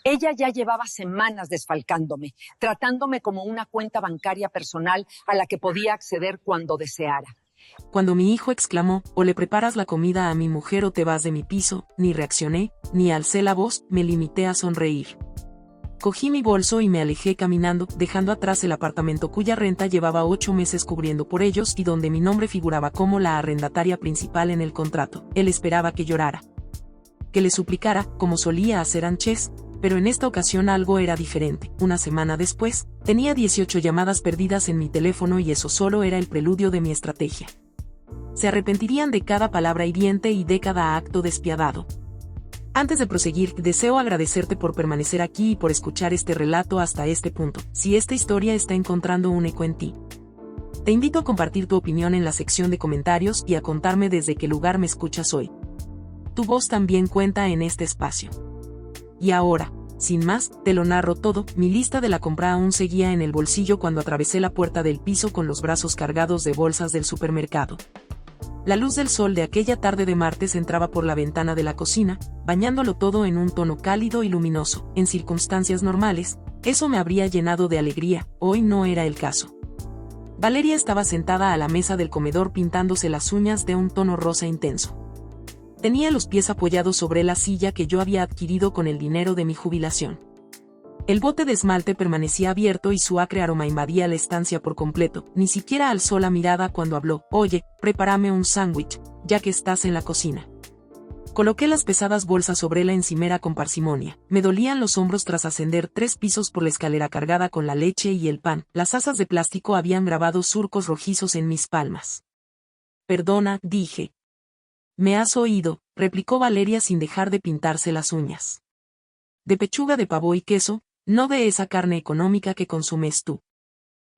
Ella ya llevaba semanas desfalcándome, tratándome como una cuenta bancaria personal a la que podía acceder cuando deseara. Cuando mi hijo exclamó, o le preparas la comida a mi mujer o te vas de mi piso, ni reaccioné, ni alcé la voz, me limité a sonreír. Cogí mi bolso y me alejé caminando, dejando atrás el apartamento cuya renta llevaba 8 meses cubriendo por ellos y donde mi nombre figuraba como la arrendataria principal en el contrato. Él esperaba que llorara, que le suplicara, como solía hacer antes, pero en esta ocasión algo era diferente. Una semana después, tenía 18 llamadas perdidas en mi teléfono y eso solo era el preludio de mi estrategia. Se arrepentirían de cada palabra hiriente y de cada acto despiadado. Antes de proseguir, deseo agradecerte por permanecer aquí y por escuchar este relato hasta este punto. Si esta historia está encontrando un eco en ti, te invito a compartir tu opinión en la sección de comentarios y a contarme desde qué lugar me escuchas hoy. Tu voz también cuenta en este espacio. Y ahora, sin más, te lo narro todo. Mi lista de la compra aún seguía en el bolsillo cuando atravesé la puerta del piso con los brazos cargados de bolsas del supermercado. La luz del sol de aquella tarde de martes entraba por la ventana de la cocina, bañándolo todo en un tono cálido y luminoso. En circunstancias normales, eso me habría llenado de alegría, hoy no era el caso. Valeria estaba sentada a la mesa del comedor pintándose las uñas de un tono rosa intenso. Tenía los pies apoyados sobre la silla que yo había adquirido con el dinero de mi jubilación. El bote de esmalte permanecía abierto y su acre aroma invadía la estancia por completo. Ni siquiera alzó la mirada cuando habló. Oye, prepárame un sándwich, ya que estás en la cocina. Coloqué las pesadas bolsas sobre la encimera con parsimonia. Me dolían los hombros tras ascender 3 pisos por la escalera cargada con la leche y el pan. Las asas de plástico habían grabado surcos rojizos en mis palmas. Perdona, dije. Me has oído, replicó Valeria sin dejar de pintarse las uñas. De pechuga de pavo y queso, no de esa carne económica que consumes tú.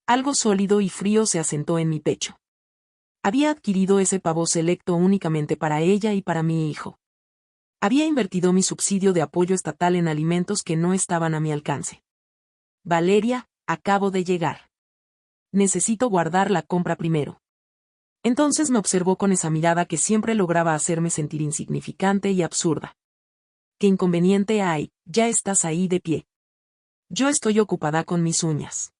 Algo sólido y frío se asentó en mi pecho. Había adquirido ese pavo selecto únicamente para ella y para mi hijo. Había invertido mi subsidio de apoyo estatal en alimentos que no estaban a mi alcance. Valeria, acabo de llegar. Necesito guardar la compra primero. Entonces me observó con esa mirada que siempre lograba hacerme sentir insignificante y absurda. ¿Qué inconveniente hay? Ya estás ahí de pie. Yo estoy ocupada con mis uñas.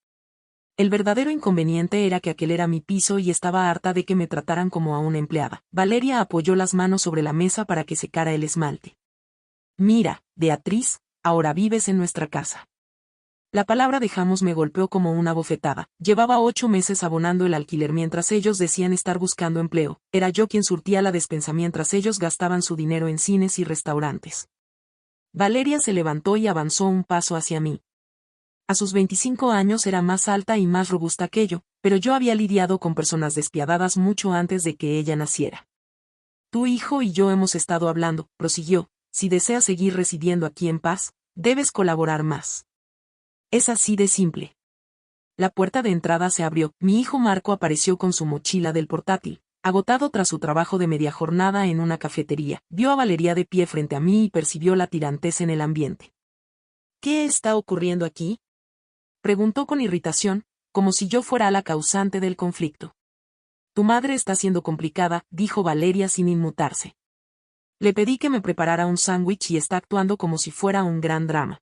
El verdadero inconveniente era que aquel era mi piso y estaba harta de que me trataran como a una empleada. Valeria apoyó las manos sobre la mesa para que secara el esmalte. Mira, Beatriz, ahora vives en nuestra casa. La palabra dejamos me golpeó como una bofetada. Llevaba 8 meses abonando el alquiler mientras ellos decían estar buscando empleo. Era yo quien surtía la despensa mientras ellos gastaban su dinero en cines y restaurantes. Valeria se levantó y avanzó un paso hacia mí. A sus 25 años era más alta y más robusta que yo, pero yo había lidiado con personas despiadadas mucho antes de que ella naciera. Tu hijo y yo hemos estado hablando, prosiguió, si deseas seguir residiendo aquí en paz, debes colaborar más. Es así de simple. La puerta de entrada se abrió, mi hijo Marco apareció con su mochila del portátil, agotado tras su trabajo de media jornada en una cafetería, vio a Valeria de pie frente a mí y percibió la tirantez en el ambiente. ¿Qué está ocurriendo aquí?, preguntó con irritación, como si yo fuera la causante del conflicto. Tu madre está siendo complicada, dijo Valeria sin inmutarse. Le pedí que me preparara un sándwich y está actuando como si fuera un gran drama.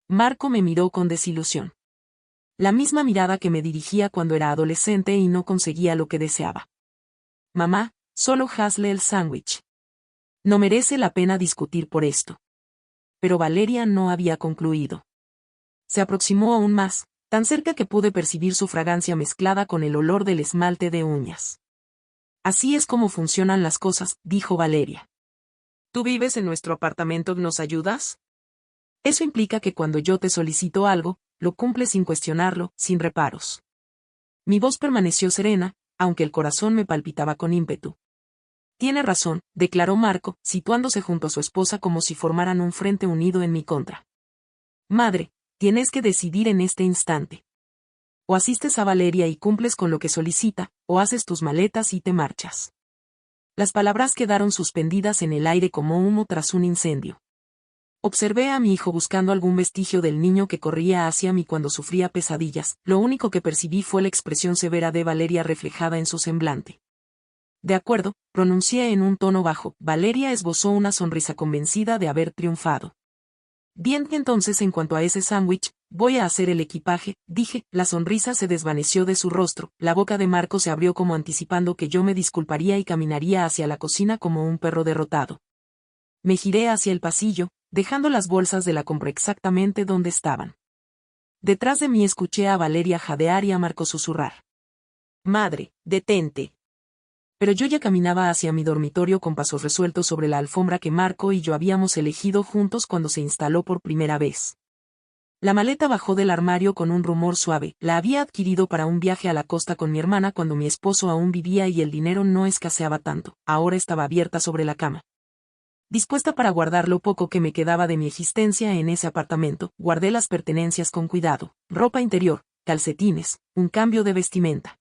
Marco me miró con desilusión. La misma mirada que me dirigía cuando era adolescente y no conseguía lo que deseaba. Mamá, solo hazle el sándwich. No merece la pena discutir por esto. Pero Valeria no había concluido. Se aproximó aún más, tan cerca que pude percibir su fragancia mezclada con el olor del esmalte de uñas. Así es como funcionan las cosas, dijo Valeria. ¿Tú vives en nuestro apartamento? ¿Nos ayudas? Eso implica que cuando yo te solicito algo, lo cumples sin cuestionarlo, sin reparos. Mi voz permaneció serena, aunque el corazón me palpitaba con ímpetu. Tiene razón, declaró Marco, situándose junto a su esposa como si formaran un frente unido en mi contra. Madre, tienes que decidir en este instante. O asistes a Valeria y cumples con lo que solicita, o haces tus maletas y te marchas. Las palabras quedaron suspendidas en el aire como humo tras un incendio. Observé a mi hijo buscando algún vestigio del niño que corría hacia mí cuando sufría pesadillas. Lo único que percibí fue la expresión severa de Valeria reflejada en su semblante. De acuerdo, pronuncié en un tono bajo. Valeria esbozó una sonrisa convencida de haber triunfado. Bien, entonces en cuanto a ese sándwich, voy a hacer el equipaje, dije. La sonrisa se desvaneció de su rostro, la boca de Marco se abrió como anticipando que yo me disculparía y caminaría hacia la cocina como un perro derrotado. Me giré hacia el pasillo, dejando las bolsas de la compra exactamente donde estaban. Detrás de mí escuché a Valeria jadear y a Marco susurrar. Madre, detente. Pero yo ya caminaba hacia mi dormitorio con pasos resueltos sobre la alfombra que Marco y yo habíamos elegido juntos cuando se instaló por primera vez. La maleta bajó del armario con un rumor suave. La había adquirido para un viaje a la costa con mi hermana cuando mi esposo aún vivía y el dinero no escaseaba tanto. Ahora estaba abierta sobre la cama. Dispuesta para guardar lo poco que me quedaba de mi existencia en ese apartamento, guardé las pertenencias con cuidado. Ropa interior, calcetines, un cambio de vestimenta.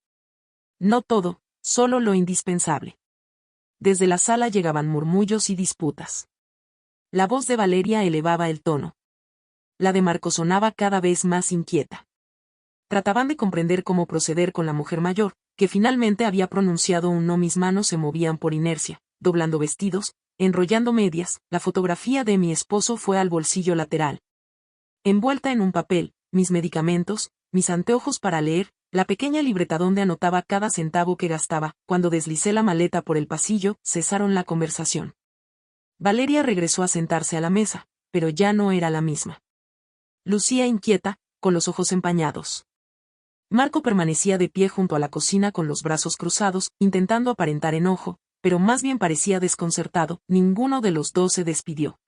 No todo, solo lo indispensable. Desde la sala llegaban murmullos y disputas. La voz de Valeria elevaba el tono. La de Marco sonaba cada vez más inquieta. Trataban de comprender cómo proceder con la mujer mayor, que finalmente había pronunciado un no. Mis manos se movían por inercia, doblando vestidos, enrollando medias. La fotografía de mi esposo fue al bolsillo lateral. Envuelta en un papel, mis medicamentos, mis anteojos para leer, la pequeña libreta donde anotaba cada centavo que gastaba. Cuando deslicé la maleta por el pasillo, cesaron la conversación. Valeria regresó a sentarse a la mesa, pero ya no era la misma. Lucía inquieta, con los ojos empañados. Marco permanecía de pie junto a la cocina con los brazos cruzados, intentando aparentar enojo, pero más bien parecía desconcertado. Ninguno de los dos se despidió.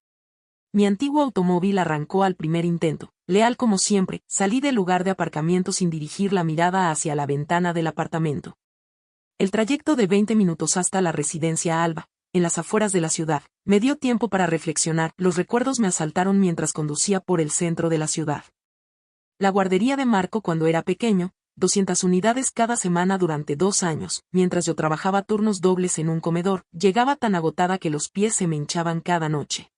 Mi antiguo automóvil arrancó al primer intento. Leal como siempre, salí del lugar de aparcamiento sin dirigir la mirada hacia la ventana del apartamento. El trayecto de 20 minutos hasta la residencia Alba, en las afueras de la ciudad, me dio tiempo para reflexionar. Los recuerdos me asaltaron mientras conducía por el centro de la ciudad. La guardería de Marco cuando era pequeño, 200 unidades cada semana durante 2 años, mientras yo trabajaba turnos dobles en un comedor, llegaba tan agotada que los pies se me hinchaban cada noche.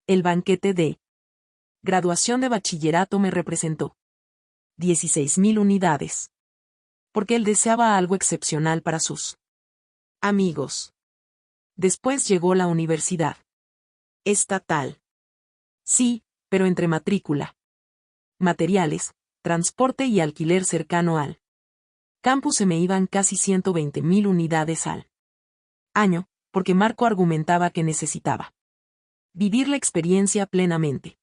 El banquete de graduación de bachillerato me representó 16.000 unidades. Porque él deseaba algo excepcional para sus amigos. Después llegó la universidad. Estatal. Sí, pero entre matrícula, materiales, transporte y alquiler cercano al campus se me iban casi 120.000 unidades al año, porque Marco argumentaba que necesitaba vivir la experiencia plenamente.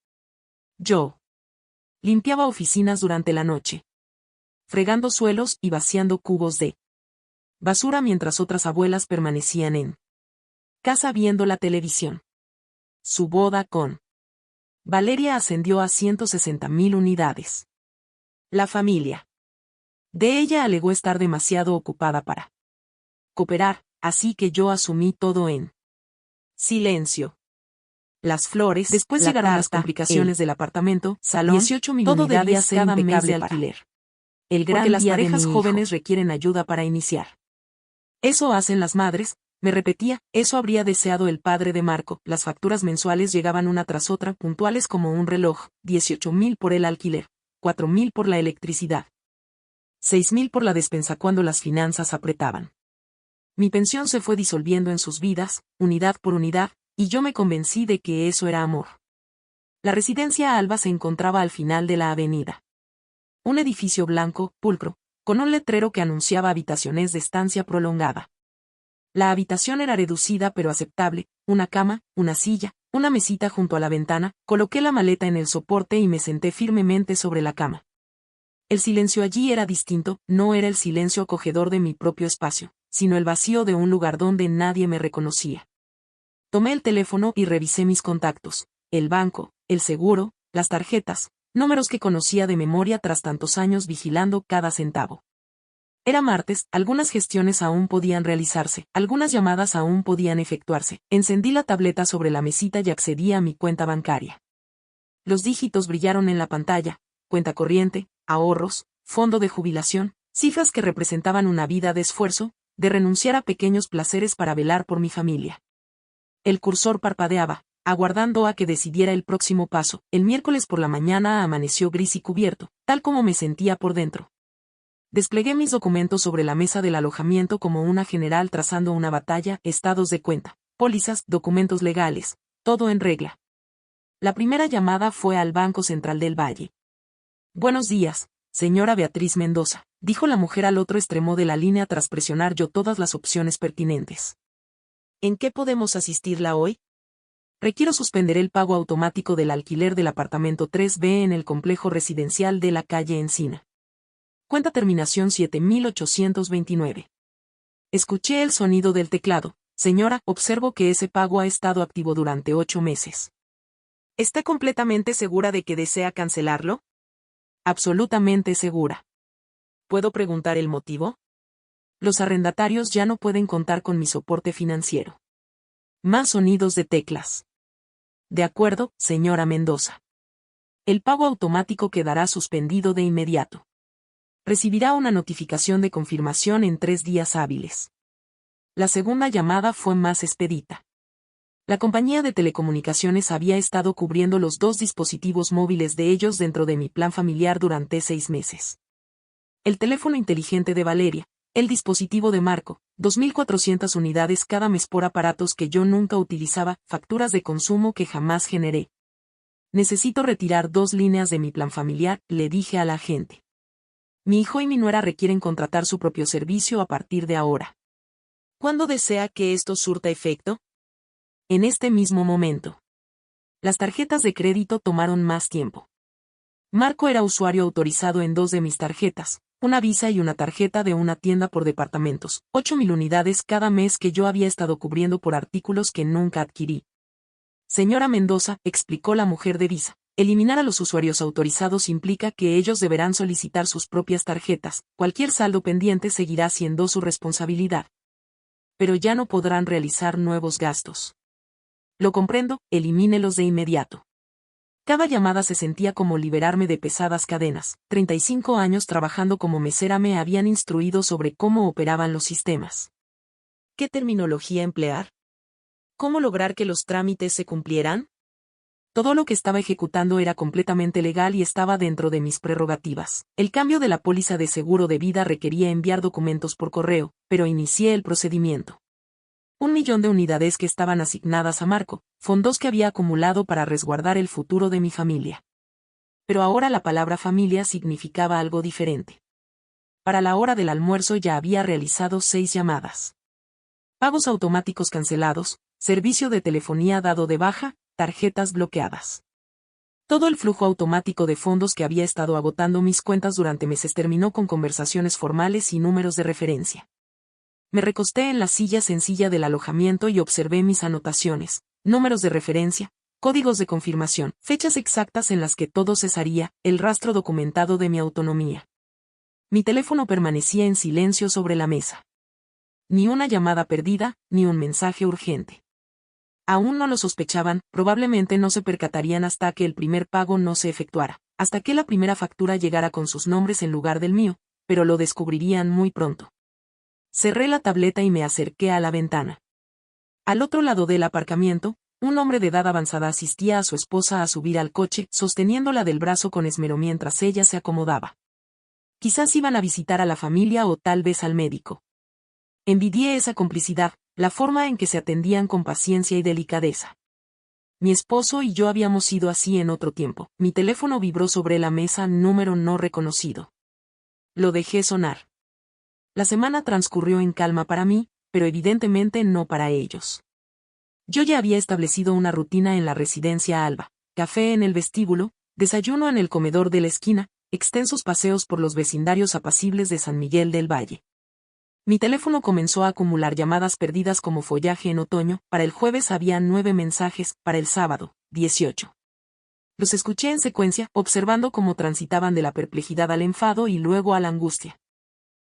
Yo limpiaba oficinas durante la noche, fregando suelos y vaciando cubos de basura mientras otras abuelas permanecían en casa viendo la televisión. Su boda con Valeria ascendió a 160.000 unidades. La familia de ella alegó estar demasiado ocupada para cooperar, así que yo asumí todo en silencio. Las flores, después llegaron las complicaciones del apartamento, salón, 18.000 todo debía ser cada mes de alquiler. El gran porque las parejas jóvenes requieren ayuda para iniciar. Eso hacen las madres, me repetía, eso habría deseado el padre de Marco. Las facturas mensuales llegaban una tras otra, puntuales como un reloj. 18.000 por el alquiler, 4.000 por la electricidad, 6.000 por la despensa cuando las finanzas apretaban. Mi pensión se fue disolviendo en sus vidas, unidad por unidad, y yo me convencí de que eso era amor. La residencia Alba se encontraba al final de la avenida. Un edificio blanco, pulcro, con un letrero que anunciaba habitaciones de estancia prolongada. La habitación era reducida pero aceptable, una cama, una silla, una mesita junto a la ventana. Coloqué la maleta en el soporte y me senté firmemente sobre la cama. El silencio allí era distinto, no era el silencio acogedor de mi propio espacio, sino el vacío de un lugar donde nadie me reconocía. Tomé el teléfono y revisé mis contactos, el banco, el seguro, las tarjetas, números que conocía de memoria tras tantos años vigilando cada centavo. Era martes, algunas gestiones aún podían realizarse, algunas llamadas aún podían efectuarse. Encendí la tableta sobre la mesita y accedí a mi cuenta bancaria. Los dígitos brillaron en la pantalla: cuenta corriente, ahorros, fondo de jubilación, cifras que representaban una vida de esfuerzo, de renunciar a pequeños placeres para velar por mi familia. El cursor parpadeaba, aguardando a que decidiera el próximo paso. El miércoles por la mañana amaneció gris y cubierto, tal como me sentía por dentro. Desplegué mis documentos sobre la mesa del alojamiento como una general trazando una batalla: estados de cuenta, pólizas, documentos legales, todo en regla. La primera llamada fue al Banco Central del Valle. Buenos días, señora Beatriz Mendoza, dijo la mujer al otro extremo de la línea tras presionar yo todas las opciones pertinentes. ¿En qué podemos asistirla hoy? Requiero suspender el pago automático del alquiler del apartamento 3B en el complejo residencial de la calle Encina. Cuenta terminación 7829. Escuché el sonido del teclado. Señora, observo que ese pago ha estado activo durante 8 meses. ¿Está completamente segura de que desea cancelarlo? Absolutamente segura. ¿Puedo preguntar el motivo? Los arrendatarios ya no pueden contar con mi soporte financiero. Más sonidos de teclas. De acuerdo, señora Mendoza. El pago automático quedará suspendido de inmediato. Recibirá una notificación de confirmación en 3 días hábiles. La segunda llamada fue más expedita. La compañía de telecomunicaciones había estado cubriendo los 2 dispositivos móviles de ellos dentro de mi plan familiar durante 6 meses. El teléfono inteligente de Valeria, el dispositivo de Marco, 2.400 unidades cada mes por aparatos que yo nunca utilizaba, facturas de consumo que jamás generé. Necesito retirar 2 líneas de mi plan familiar, le dije a la agente. Mi hijo y mi nuera requieren contratar su propio servicio a partir de ahora. ¿Cuándo desea que esto surta efecto? En este mismo momento. Las tarjetas de crédito tomaron más tiempo. Marco era usuario autorizado en 2 de mis tarjetas, una Visa y una tarjeta de una tienda por departamentos, 8.000 unidades cada mes que yo había estado cubriendo por artículos que nunca adquirí. Señora Mendoza, explicó la mujer de Visa, eliminar a los usuarios autorizados implica que ellos deberán solicitar sus propias tarjetas, cualquier saldo pendiente seguirá siendo su responsabilidad. Pero ya no podrán realizar nuevos gastos. Lo comprendo, elimínelos de inmediato. Cada llamada se sentía como liberarme de pesadas cadenas. 35 años trabajando como mesera me habían instruido sobre cómo operaban los sistemas. ¿Qué terminología emplear? ¿Cómo lograr que los trámites se cumplieran? Todo lo que estaba ejecutando era completamente legal y estaba dentro de mis prerrogativas. El cambio de la póliza de seguro de vida requería enviar documentos por correo, pero inicié el procedimiento. 1.000.000 de unidades que estaban asignadas a Marco, fondos que había acumulado para resguardar el futuro de mi familia. Pero ahora la palabra familia significaba algo diferente. Para la hora del almuerzo ya había realizado 6 llamadas. Pagos automáticos cancelados, servicio de telefonía dado de baja, tarjetas bloqueadas. Todo el flujo automático de fondos que había estado agotando mis cuentas durante meses terminó con conversaciones formales y números de referencia. Me recosté en la silla sencilla del alojamiento y observé mis anotaciones, números de referencia, códigos de confirmación, fechas exactas en las que todo cesaría, el rastro documentado de mi autonomía. Mi teléfono permanecía en silencio sobre la mesa. Ni una llamada perdida, ni un mensaje urgente. Aún no lo sospechaban, probablemente no se percatarían hasta que el primer pago no se efectuara, hasta que la primera factura llegara con sus nombres en lugar del mío, pero lo descubrirían muy pronto. Cerré la tableta y me acerqué a la ventana. Al otro lado del aparcamiento, un hombre de edad avanzada asistía a su esposa a subir al coche, sosteniéndola del brazo con esmero mientras ella se acomodaba. Quizás iban a visitar a la familia o tal vez al médico. Envidié esa complicidad, la forma en que se atendían con paciencia y delicadeza. Mi esposo y yo habíamos sido así en otro tiempo. Mi teléfono vibró sobre la mesa, número no reconocido. Lo dejé sonar. La semana transcurrió en calma para mí, pero evidentemente no para ellos. Yo ya había establecido una rutina en la residencia Alba: café en el vestíbulo, desayuno en el comedor de la esquina, extensos paseos por los vecindarios apacibles de San Miguel del Valle. Mi teléfono comenzó a acumular llamadas perdidas como follaje en otoño. Para el jueves había 9 mensajes, para el sábado, 18. Los escuché en secuencia, observando cómo transitaban de la perplejidad al enfado y luego a la angustia.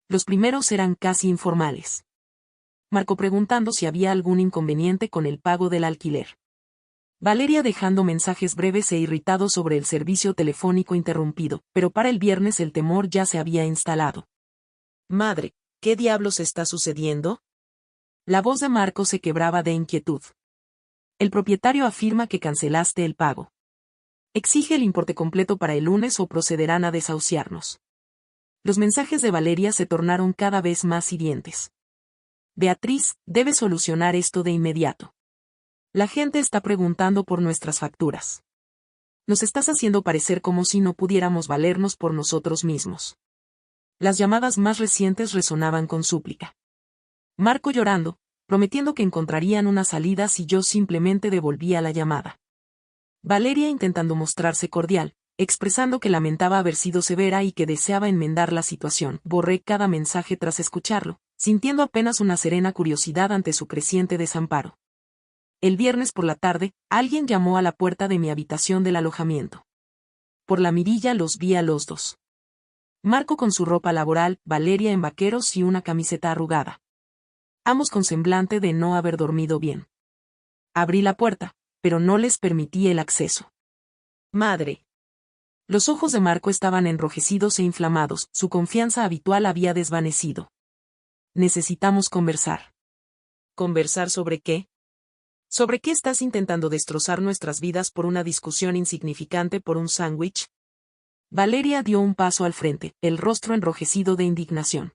Los primeros eran casi informales. Marco preguntando si había algún inconveniente con el pago del alquiler. Valeria dejando mensajes breves e irritados sobre el servicio telefónico interrumpido, pero para el viernes el temor ya se había instalado. Madre, ¿qué diablos está sucediendo? La voz de Marco se quebraba de inquietud. El propietario afirma que cancelaste el pago. Exige el importe completo para el lunes o procederán a desahuciarnos. Los mensajes de Valeria se tornaron cada vez más hirientes. Beatriz, debe solucionar esto de inmediato. La gente está preguntando por nuestras facturas. Nos estás haciendo parecer como si no pudiéramos valernos por nosotros mismos. Las llamadas más recientes resonaban con súplica. Marco llorando, prometiendo que encontrarían una salida si yo simplemente devolvía la llamada. Valeria intentando mostrarse cordial, expresando que lamentaba haber sido severa y que deseaba enmendar la situación. Borré cada mensaje tras escucharlo, sintiendo apenas una serena curiosidad ante su creciente desamparo. El viernes por la tarde, alguien llamó a la puerta de mi habitación del alojamiento. Por la mirilla los vi a los dos. Marco con su ropa laboral, Valeria en vaqueros y una camiseta arrugada. Ambos con semblante de no haber dormido bien. Abrí la puerta, pero no les permití el acceso. ¡Madre! Los ojos de Marco estaban enrojecidos e inflamados, su confianza habitual había desvanecido. Necesitamos conversar. ¿Conversar sobre qué? ¿Sobre qué estás intentando destrozar nuestras vidas por una discusión insignificante por un sándwich? Valeria dio un paso al frente, el rostro enrojecido de indignación.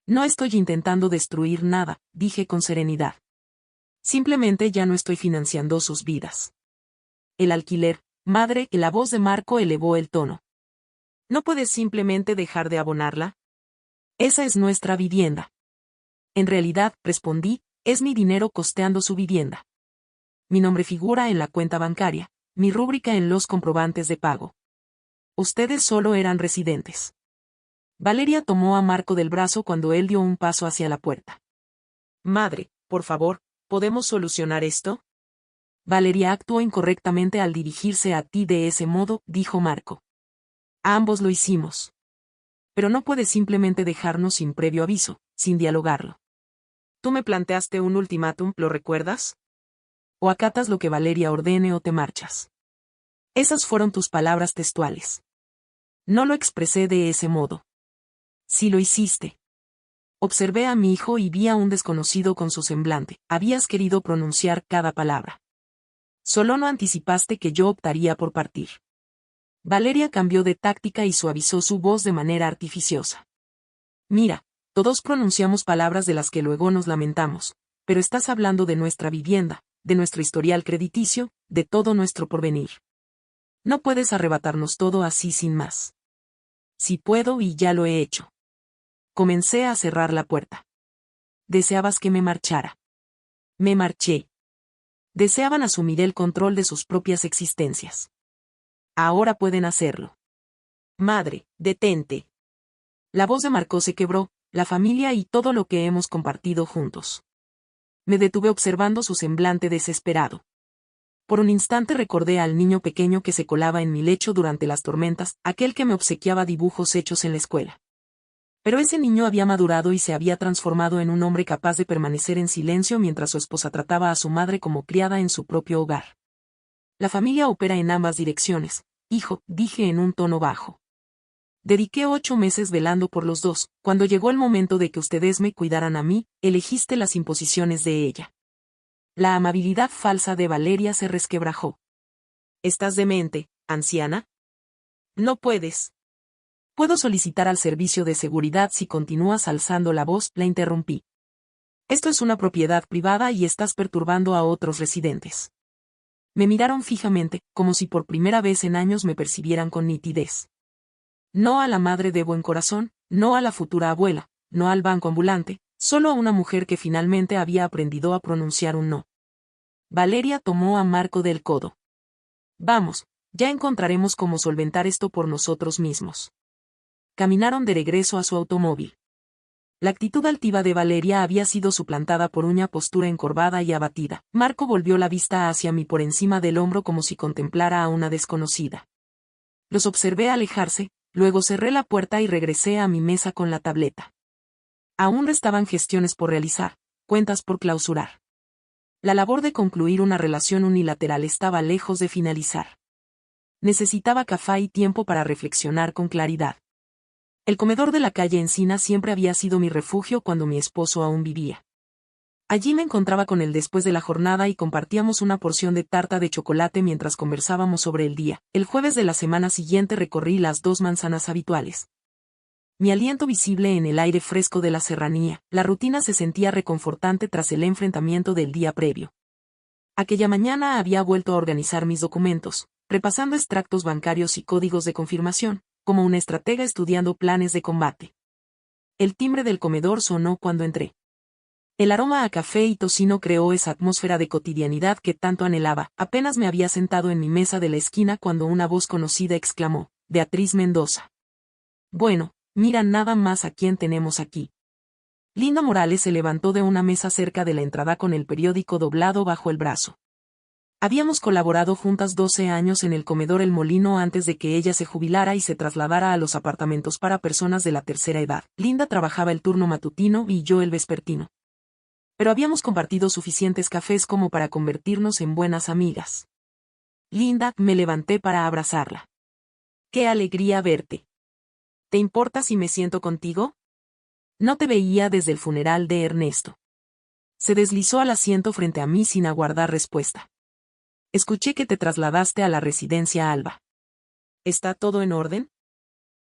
No estoy intentando destruir nada, dije con serenidad. Simplemente ya no estoy financiando sus vidas. El alquiler, madre, la voz de Marco elevó el tono. ¿No puedes simplemente dejar de abonarla? Esa es nuestra vivienda. En realidad, respondí, es mi dinero costeando su vivienda. Mi nombre figura en la cuenta bancaria, mi rúbrica en los comprobantes de pago. Ustedes solo eran residentes. Valeria tomó a Marco del brazo cuando él dio un paso hacia la puerta. Madre, por favor, ¿podemos solucionar esto? Valeria actuó incorrectamente al dirigirse a ti de ese modo, dijo Marco. Ambos lo hicimos. Pero no puedes simplemente dejarnos sin previo aviso, sin dialogarlo. Tú me planteaste un ultimátum, ¿lo recuerdas? O acatas lo que Valeria ordene o te marchas. Esas fueron tus palabras textuales. No lo expresé de ese modo. Sí lo hiciste. Observé a mi hijo y vi a un desconocido con su semblante. Habías querido pronunciar cada palabra. Solo no anticipaste que yo optaría por partir. Valeria cambió de táctica y suavizó su voz de manera artificiosa. Mira, todos pronunciamos palabras de las que luego nos lamentamos, pero estás hablando de nuestra vivienda, de nuestro historial crediticio, de todo nuestro porvenir. No puedes arrebatarnos todo así sin más. Si puedo y ya lo he hecho. Comencé a cerrar la puerta. Deseabas que me marchara. Me marché. Deseaban asumir el control de sus propias existencias. Ahora pueden hacerlo. Madre, detente. La voz de Marco se quebró, la familia y todo lo que hemos compartido juntos. Me detuve observando su semblante desesperado. Por un instante recordé al niño pequeño que se colaba en mi lecho durante las tormentas, aquel que me obsequiaba dibujos hechos en la escuela. Pero ese niño había madurado y se había transformado en un hombre capaz de permanecer en silencio mientras su esposa trataba a su madre como criada en su propio hogar. La familia opera en ambas direcciones, hijo, dije en un tono bajo. Dediqué 8 meses velando por los dos. Cuando llegó el momento de que ustedes me cuidaran a mí, elegiste las imposiciones de ella. La amabilidad falsa de Valeria se resquebrajó. ¿Estás demente, anciana? No puedes. Puedo solicitar al servicio de seguridad si continúas alzando la voz, la interrumpí. Esto es una propiedad privada y estás perturbando a otros residentes. Me miraron fijamente, como si por primera vez en años me percibieran con nitidez. No a la madre de buen corazón, no a la futura abuela, no al banco ambulante, solo a una mujer que finalmente había aprendido a pronunciar un no. Valeria tomó a Marco del codo. Vamos, ya encontraremos cómo solventar esto por nosotros mismos. Caminaron de regreso a su automóvil. La actitud altiva de Valeria había sido suplantada por una postura encorvada y abatida. Marco volvió la vista hacia mí por encima del hombro como si contemplara a una desconocida. Los observé alejarse, luego cerré la puerta y regresé a mi mesa con la tableta. Aún restaban gestiones por realizar, cuentas por clausurar. La labor de concluir una relación unilateral estaba lejos de finalizar. Necesitaba café y tiempo para reflexionar con claridad. El comedor de la calle Encina siempre había sido mi refugio cuando mi esposo aún vivía. Allí me encontraba con él después de la jornada y compartíamos una porción de tarta de chocolate mientras conversábamos sobre el día. El jueves de la semana siguiente recorrí las 2 manzanas habituales. Mi aliento visible en el aire fresco de la serranía, la rutina se sentía reconfortante tras el enfrentamiento del día previo. Aquella mañana había vuelto a organizar mis documentos, repasando extractos bancarios y códigos de confirmación, como una estratega estudiando planes de combate. El timbre del comedor sonó cuando entré. El aroma a café y tocino creó esa atmósfera de cotidianidad que tanto anhelaba. Apenas me había sentado en mi mesa de la esquina cuando una voz conocida exclamó: Beatriz Mendoza. Bueno, mira nada más a quién tenemos aquí. Linda Morales se levantó de una mesa cerca de la entrada con el periódico doblado bajo el brazo. Habíamos colaborado juntas 12 años en el comedor El Molino antes de que ella se jubilara y se trasladara a los apartamentos para personas de la tercera edad. Linda trabajaba el turno matutino y yo el vespertino. Pero habíamos compartido suficientes cafés como para convertirnos en buenas amigas. Linda, me levanté para abrazarla. ¡Qué alegría verte! ¿Te importa si me siento contigo? No te veía desde el funeral de Ernesto. Se deslizó al asiento frente a mí sin aguardar respuesta. Escuché que te trasladaste a la residencia Alba. ¿Está todo en orden?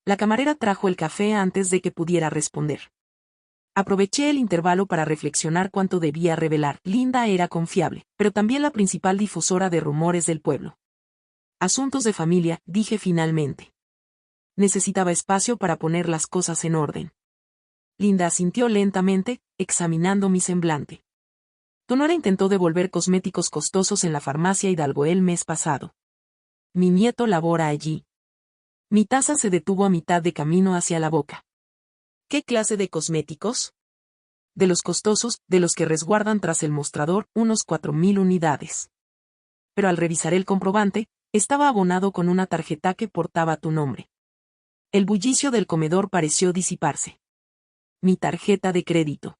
La camarera trajo el café antes de que pudiera responder. Aproveché el intervalo para reflexionar cuánto debía revelar. Linda era confiable, pero también la principal difusora de rumores del pueblo. Asuntos de familia, dije finalmente. Necesitaba espacio para poner las cosas en orden. Linda asintió lentamente, examinando mi semblante. Tonora intentó devolver cosméticos costosos en la farmacia Hidalgo el mes pasado. Mi nieto labora allí. Mi taza se detuvo a mitad de camino hacia la boca. ¿Qué clase de cosméticos? De los costosos, de los que resguardan tras el mostrador, unos 4,000 unidades. Pero al revisar el comprobante, estaba abonado con una tarjeta que portaba tu nombre. El bullicio del comedor pareció disiparse. Mi tarjeta de crédito.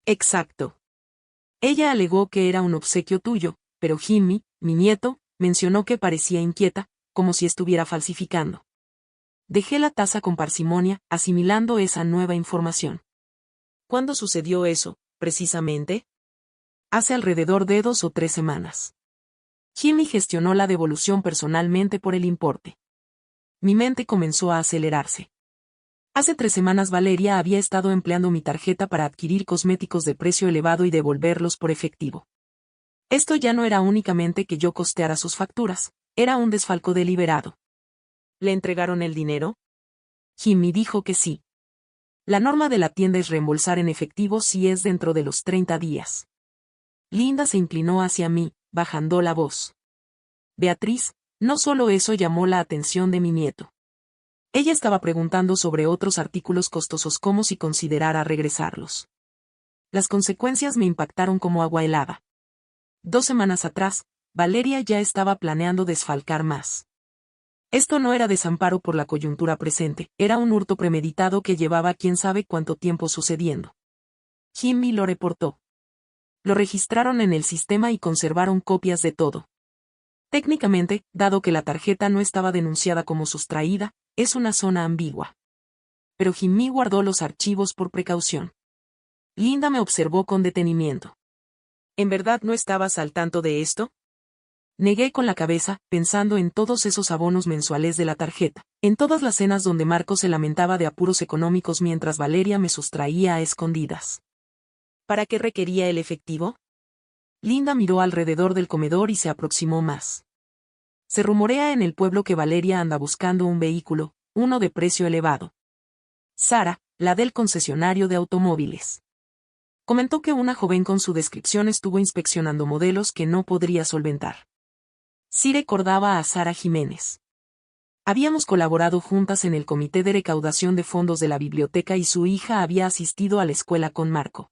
Exacto. Ella alegó que era un obsequio tuyo, pero Jimmy, mi nieto, mencionó que parecía inquieta, como si estuviera falsificando. Dejé la taza con parsimonia, asimilando esa nueva información. ¿Cuándo sucedió eso, precisamente? Hace alrededor de 2 o 3 semanas. Jimmy gestionó la devolución personalmente por el importe. Mi mente comenzó a acelerarse. Hace 3 semanas Valeria había estado empleando mi tarjeta para adquirir cosméticos de precio elevado y devolverlos por efectivo. Esto ya no era únicamente que yo costeara sus facturas, era un desfalco deliberado. ¿Le entregaron el dinero? Jimmy dijo que sí. La norma de la tienda es reembolsar en efectivo si es dentro de los 30 días. Linda se inclinó hacia mí, bajando la voz. Beatriz, no solo eso llamó la atención de mi nieto. Ella estaba preguntando sobre otros artículos costosos como si considerara regresarlos. Las consecuencias me impactaron como agua helada. 2 semanas atrás, Valeria ya estaba planeando desfalcar más. Esto no era desamparo por la coyuntura presente, era un hurto premeditado que llevaba quién sabe cuánto tiempo sucediendo. Jimmy lo reportó. Lo registraron en el sistema y conservaron copias de todo. Técnicamente, dado que la tarjeta no estaba denunciada como sustraída, es una zona ambigua. Pero Jimmy guardó los archivos por precaución. Linda me observó con detenimiento. ¿En verdad no estabas al tanto de esto? Negué con la cabeza, pensando en todos esos abonos mensuales de la tarjeta, en todas las cenas donde Marco se lamentaba de apuros económicos mientras Valeria me sustraía a escondidas. ¿Para qué requería el efectivo? Linda miró alrededor del comedor y se aproximó más. Se rumorea en el pueblo que Valeria anda buscando un vehículo, uno de precio elevado. Sara, la del concesionario de automóviles. Comentó que una joven con su descripción estuvo inspeccionando modelos que no podría solventar. Sí recordaba a Sara Jiménez. Habíamos colaborado juntas en el comité de recaudación de fondos de la biblioteca y su hija había asistido a la escuela con Marco.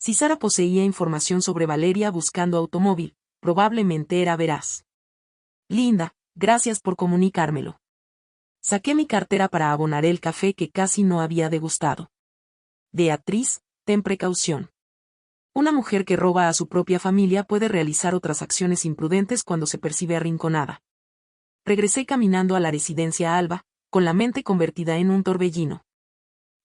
Si Sara poseía información sobre Valeria buscando automóvil, probablemente era veraz. Linda, gracias por comunicármelo. Saqué mi cartera para abonar el café que casi no había degustado. Beatriz, ten precaución. Una mujer que roba a su propia familia puede realizar otras acciones imprudentes cuando se percibe arrinconada. Regresé caminando a la residencia Alba, con la mente convertida en un torbellino.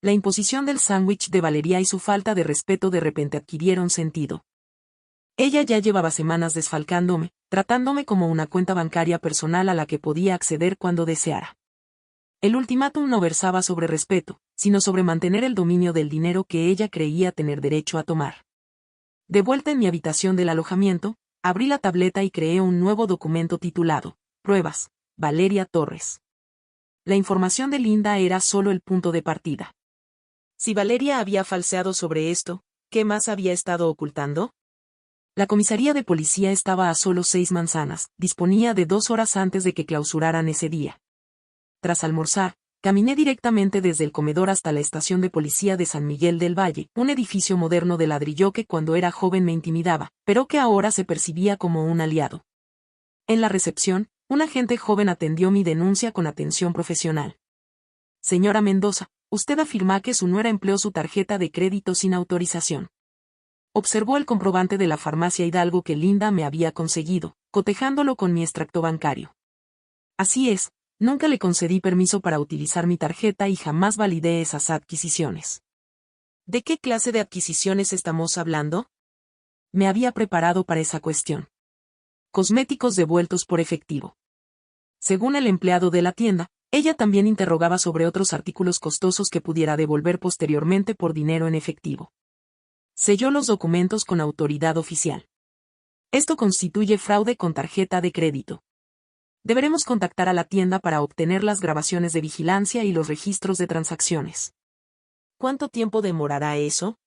La imposición del sándwich de Valeria y su falta de respeto de repente adquirieron sentido. Ella ya llevaba semanas desfalcándome, tratándome como una cuenta bancaria personal a la que podía acceder cuando deseara. El ultimátum no versaba sobre respeto, sino sobre mantener el dominio del dinero que ella creía tener derecho a tomar. De vuelta en mi habitación del alojamiento, abrí la tableta y creé un nuevo documento titulado Pruebas, Valeria Torres. La información de Linda era solo el punto de partida. Si Valeria había falseado sobre esto, ¿qué más había estado ocultando? La comisaría de policía estaba a solo 6 manzanas, disponía de 2 horas antes de que clausuraran ese día. Tras almorzar, caminé directamente desde el comedor hasta la estación de policía de San Miguel del Valle, un edificio moderno de ladrillo que cuando era joven me intimidaba, pero que ahora se percibía como un aliado. En la recepción, un agente joven atendió mi denuncia con atención profesional. Señora Mendoza, usted afirma que su nuera empleó su tarjeta de crédito sin autorización. Observó el comprobante de la farmacia Hidalgo que Linda me había conseguido, cotejándolo con mi extracto bancario. Así es, nunca le concedí permiso para utilizar mi tarjeta y jamás validé esas adquisiciones. ¿De qué clase de adquisiciones estamos hablando? Me había preparado para esa cuestión. Cosméticos devueltos por efectivo. Según el empleado de la tienda, ella también interrogaba sobre otros artículos costosos que pudiera devolver posteriormente por dinero en efectivo. Selló los documentos con autoridad oficial. Esto constituye fraude con tarjeta de crédito. Deberemos contactar a la tienda para obtener las grabaciones de vigilancia y los registros de transacciones. ¿Cuánto tiempo demorará eso?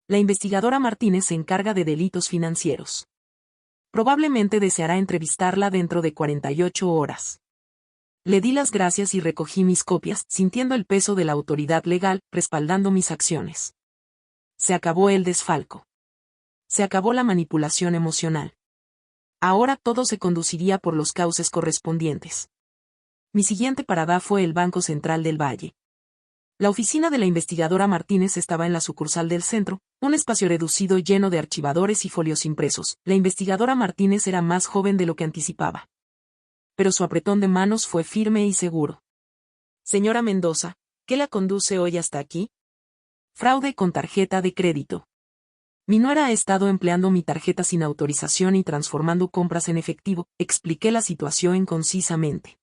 La investigadora Martínez se encarga de delitos financieros. Probablemente deseará entrevistarla dentro de 48 horas. Le di las gracias y recogí mis copias, sintiendo el peso de la autoridad legal, respaldando mis acciones. Se acabó el desfalco. Se acabó la manipulación emocional. Ahora todo se conduciría por los cauces correspondientes. Mi siguiente parada fue el Banco Central del Valle. La oficina de la investigadora Martínez estaba en la sucursal del centro, un espacio reducido lleno de archivadores y folios impresos. La investigadora Martínez era más joven de lo que anticipaba. Pero su apretón de manos fue firme y seguro. Señora Mendoza, ¿qué la conduce hoy hasta aquí? Fraude con tarjeta de crédito. Mi nuera ha estado empleando mi tarjeta sin autorización y transformando compras en efectivo, expliqué la situación concisamente.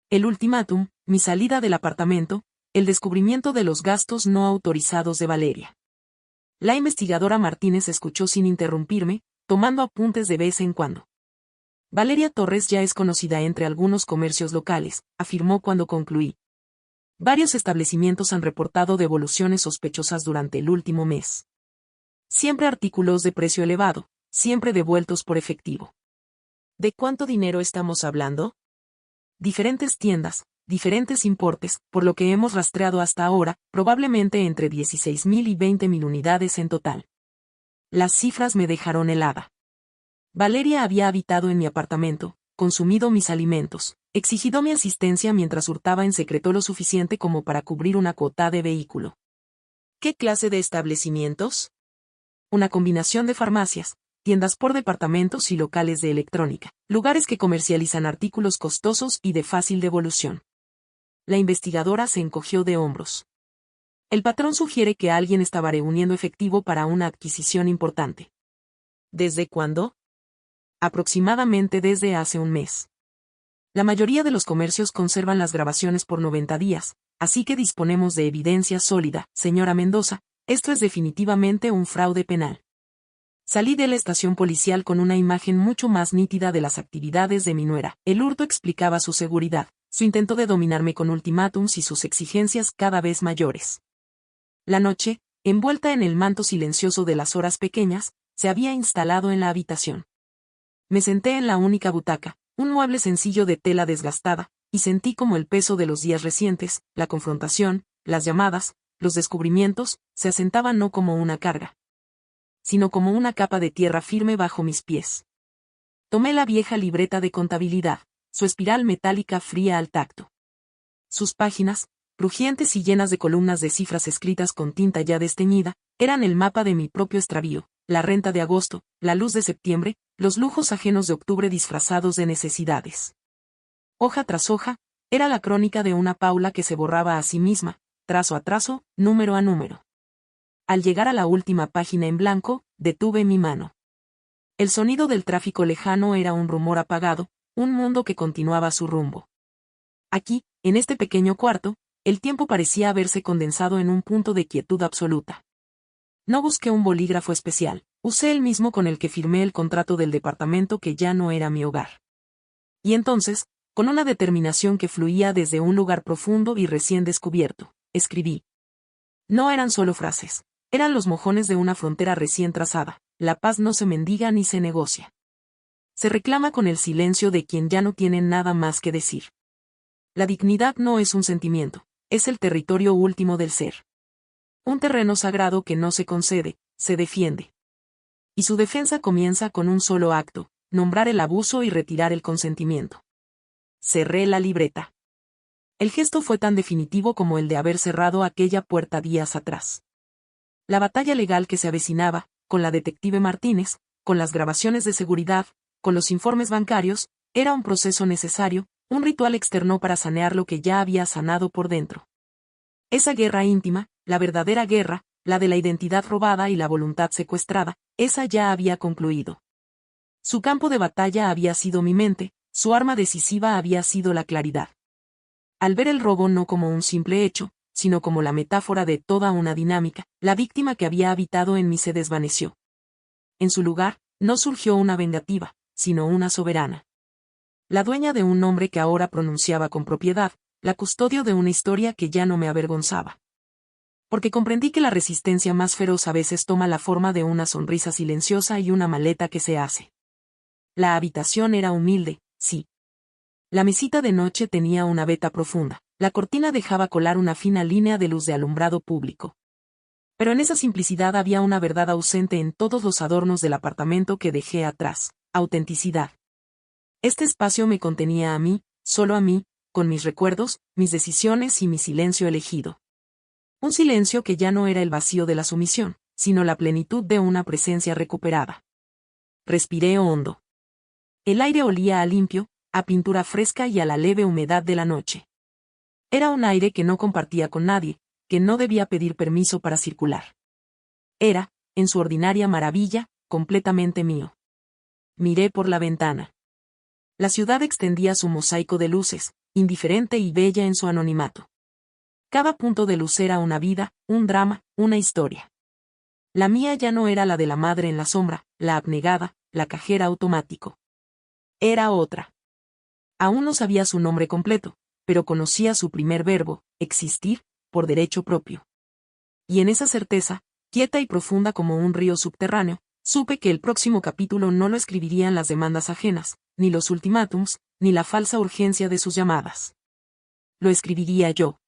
El ultimátum, mi salida del apartamento, el descubrimiento de los gastos no autorizados de Valeria. La investigadora Martínez escuchó sin interrumpirme, tomando apuntes de vez en cuando. Valeria Torres ya es conocida entre algunos comercios locales, afirmó cuando concluí. Varios establecimientos han reportado devoluciones sospechosas durante el último mes. Siempre artículos de precio elevado, siempre devueltos por efectivo. ¿De cuánto dinero estamos hablando? Diferentes tiendas, diferentes importes, por lo que hemos rastreado hasta ahora, probablemente entre 16.000 y 20.000 unidades en total. Las cifras me dejaron helada. Valeria había habitado en mi apartamento, consumido mis alimentos, exigido mi asistencia mientras hurtaba en secreto lo suficiente como para cubrir una cuota de vehículo. ¿Qué clase de establecimientos? Una combinación de farmacias, tiendas por departamentos y locales de electrónica, lugares que comercializan artículos costosos y de fácil devolución. La investigadora se encogió de hombros. El patrón sugiere que alguien estaba reuniendo efectivo para una adquisición importante. ¿Desde cuándo? Aproximadamente desde hace un mes. La mayoría de los comercios conservan las grabaciones por 90 días, así que disponemos de evidencia sólida, señora Mendoza. Esto es definitivamente un fraude penal. Salí de la estación policial con una imagen mucho más nítida de las actividades de mi nuera. El hurto explicaba su seguridad, su intento de dominarme con ultimátums y sus exigencias cada vez mayores. La noche, envuelta en el manto silencioso de las horas pequeñas, se había instalado en la habitación. Me senté en la única butaca, un mueble sencillo de tela desgastada, y sentí como el peso de los días recientes, la confrontación, las llamadas, los descubrimientos, se asentaban no como una carga, sino como una capa de tierra firme bajo mis pies. Tomé la vieja libreta de contabilidad, su espiral metálica fría al tacto. Sus páginas, crujientes y llenas de columnas de cifras escritas con tinta ya desteñida, eran el mapa de mi propio extravío, la renta de agosto, la luz de septiembre, los lujos ajenos de octubre disfrazados de necesidades. Hoja tras hoja, era la crónica de una Paula que se borraba a sí misma, trazo a trazo, número a número. Al llegar a la última página en blanco, detuve mi mano. El sonido del tráfico lejano era un rumor apagado, un mundo que continuaba su rumbo. Aquí, en este pequeño cuarto, el tiempo parecía haberse condensado en un punto de quietud absoluta. No busqué un bolígrafo especial, usé el mismo con el que firmé el contrato del departamento que ya no era mi hogar. Y entonces, con una determinación que fluía desde un lugar profundo y recién descubierto, escribí. No eran solo frases, eran los mojones de una frontera recién trazada. La paz no se mendiga ni se negocia. Se reclama con el silencio de quien ya no tiene nada más que decir. La dignidad no es un sentimiento, es el territorio último del ser. Un terreno sagrado que no se concede, se defiende. Y su defensa comienza con un solo acto, nombrar el abuso y retirar el consentimiento. Cerré la libreta. El gesto fue tan definitivo como el de haber cerrado aquella puerta días atrás. La batalla legal que se avecinaba, con la detective Martínez, con las grabaciones de seguridad, con los informes bancarios, era un proceso necesario, un ritual externo para sanear lo que ya había sanado por dentro. Esa guerra íntima, la verdadera guerra, la de la identidad robada y la voluntad secuestrada, esa ya había concluido. Su campo de batalla había sido mi mente, su arma decisiva había sido la claridad. Al ver el robo no como un simple hecho, sino como la metáfora de toda una dinámica, la víctima que había habitado en mí se desvaneció. En su lugar, no surgió una vengativa, sino una soberana. La dueña de un nombre que ahora pronunciaba con propiedad, la custodio de una historia que ya no me avergonzaba. Porque comprendí que la resistencia más feroz a veces toma la forma de una sonrisa silenciosa y una maleta que se hace. La habitación era humilde, sí. La mesita de noche tenía una veta profunda, la cortina dejaba colar una fina línea de luz de alumbrado público. Pero en esa simplicidad había una verdad ausente en todos los adornos del apartamento que dejé atrás: autenticidad. Este espacio me contenía a mí, solo a mí, con mis recuerdos, mis decisiones y mi silencio elegido. Un silencio que ya no era el vacío de la sumisión, sino la plenitud de una presencia recuperada. Respiré hondo. El aire olía a limpio, a pintura fresca y a la leve humedad de la noche. Era un aire que no compartía con nadie, que no debía pedir permiso para circular. Era, en su ordinaria maravilla, completamente mío. Miré por la ventana. La ciudad extendía su mosaico de luces, indiferente y bella en su anonimato. Cada punto de luz era una vida, un drama, una historia. La mía ya no era la de la madre en la sombra, la abnegada, la cajera automático. Era otra. Aún no sabía su nombre completo, pero conocía su primer verbo, existir, por derecho propio. Y en esa certeza, quieta y profunda como un río subterráneo, supe que el próximo capítulo no lo escribirían las demandas ajenas, ni los ultimátums, ni la falsa urgencia de sus llamadas. Lo escribiría yo.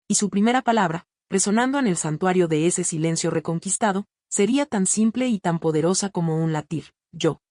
Y su primera palabra, resonando en el santuario de ese silencio reconquistado, sería tan simple y tan poderosa como un latir: yo.